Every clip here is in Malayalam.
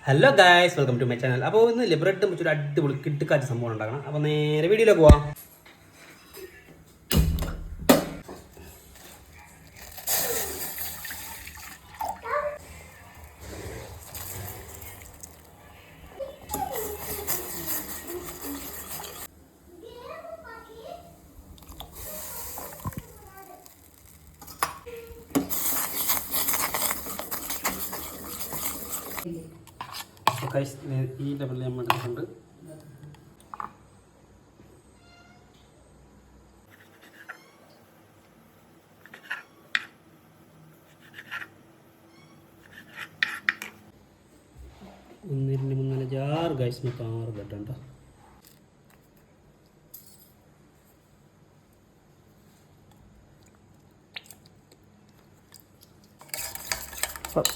Hello guys, welcome to my channel. അപ്പോൾ ഇന്ന് ബ്രെഡ് വെച്ചൊരു അടിപൊളി കിട്ടുകാച്ച സംഭവം ഉണ്ടാക്കണം. അപ്പോൾ നേരെ വീഡിയോയിലേക്ക് പോവാം. ഈ ലെവലിൽ നമ്മൾ എടുക്കുന്നുണ്ട്. ഒന്ന് 2 3 4 6 ഗൈസ്, മൊത്തം 6 ബ്രെഡ് ഉണ്ടോ.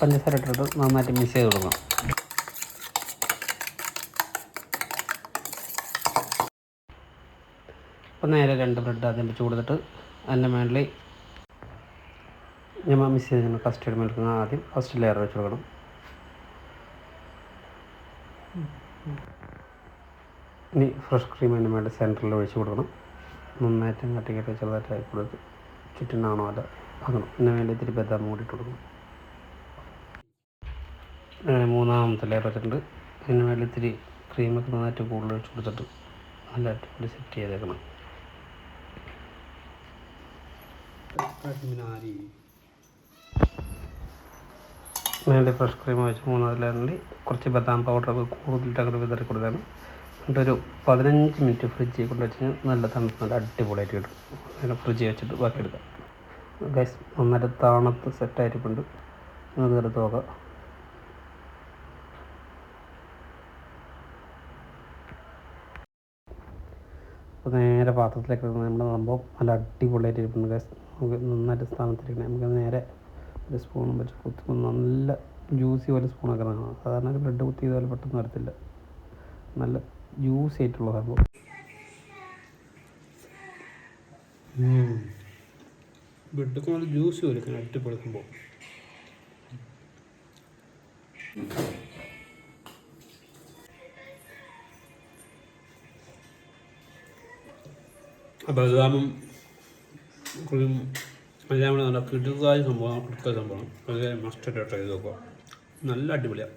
പഞ്ചസാര ഇട്ടിട്ട് നന്നായിട്ട് മിക്സ് ചെയ്ത് കൊടുക്കണം. അപ്പോൾ നേരെ 2 ബ്രെഡ് ആദ്യം വെച്ച് കൊടുത്തിട്ട് അതിൻ്റെ മേളിൽ നമ്മൾ മിക്സ് ചെയ്ത് കസ്റ്റർഡ് മിൽക്ക് ആദ്യം ഫസ്റ്റ് ലെയർ വെച്ച് കൊടുക്കണം. ഇനി ഫ്രഷ് ക്രീം അതിൻ്റെ മേളിൽ സെൻറ്ററിൽ ഒഴിച്ച് കൊടുക്കണം. നന്നായിട്ട് കട്ടിക്കട്ടി ചെറുതായിട്ട് ആയി കൊടുത്ത് ചുറ്റിനാണോ അല്ല ആക്കണം. അതിന് വേണ്ടി ഇത്തിരി ബദാം കൂടിയിട്ട് കൊടുക്കണം. അങ്ങനെ 3ാമത്തെ ലെയർ വെച്ചിട്ടുണ്ട്. അതിന് മേളിൽ ഇത്തിരി ക്രീമൊക്കെ നന്നായിട്ട് കൂടുതൽ ഒഴിച്ച് കൊടുത്തിട്ട് നല്ല അടിപൊളി സെറ്റ് ചെയ്തേക്കണം. മേലെ ഫ്രഷ് ക്രീം വെച്ച് 3ാമത്തെ ലെയറിൽ കുറച്ച് ബദാം പൗഡറൊക്കെ കൂടുതലിട്ട് അങ്ങനെ വിതറി കൊടുക്കുകയാണ്. എന്നിട്ടൊരു 15 മിനിറ്റ് ഫ്രിഡ്ജിൽ കൊണ്ട് വെച്ച് നല്ല തണുത്ത് നല്ല അടിപൊളിയായിട്ട് കിട്ടും. അങ്ങനെ ഫ്രിഡ്ജിൽ വെച്ചിട്ട് ബാക്കി എടുക്കാം. ഗൈസ്, നന്നായിട്ട് തണുത്ത് സെറ്റായിട്ടുണ്ട്. നമുക്ക് എടുത്ത് നോക്കാം. അപ്പോൾ നേരെ പാത്രത്തിലേക്ക് നമ്മുടെ സംഭവം നല്ല അടിപൊളിയായിട്ട് ഇരിപ്പുണ്ട് ഗൈസ്. നമുക്ക് നന്നായിട്ട് സ്ഥാനത്തിരിക്കണേ. നമുക്ക് നേരെ ഒരു സ്പൂണും വെച്ച് കുത്തുമ്പോൾ നല്ല ജ്യൂസി പോലെ സ്പൂണൊക്കെ കാണാം. സാധാരണ ബ്രെഡ് കുത്തി ചെയ്തപോലെ പെട്ടെന്ന് വരത്തില്ല. നല്ല ജ്യൂസി ആയിട്ടുള്ള സംഭവം. ബ്രെഡൊക്കെ നല്ല ജ്യൂസി പോലെ അടിപൊളി സംഭവം. ബദാമും ക്രീം എല്ലാം കൂടെ നല്ല കിടുക്കായ സംഭവം. അത് മസ്റ്റായിട്ട് ട്രൈ ചെയ്ത് നോക്കുക. നല്ല അടിപൊളിയാണ്.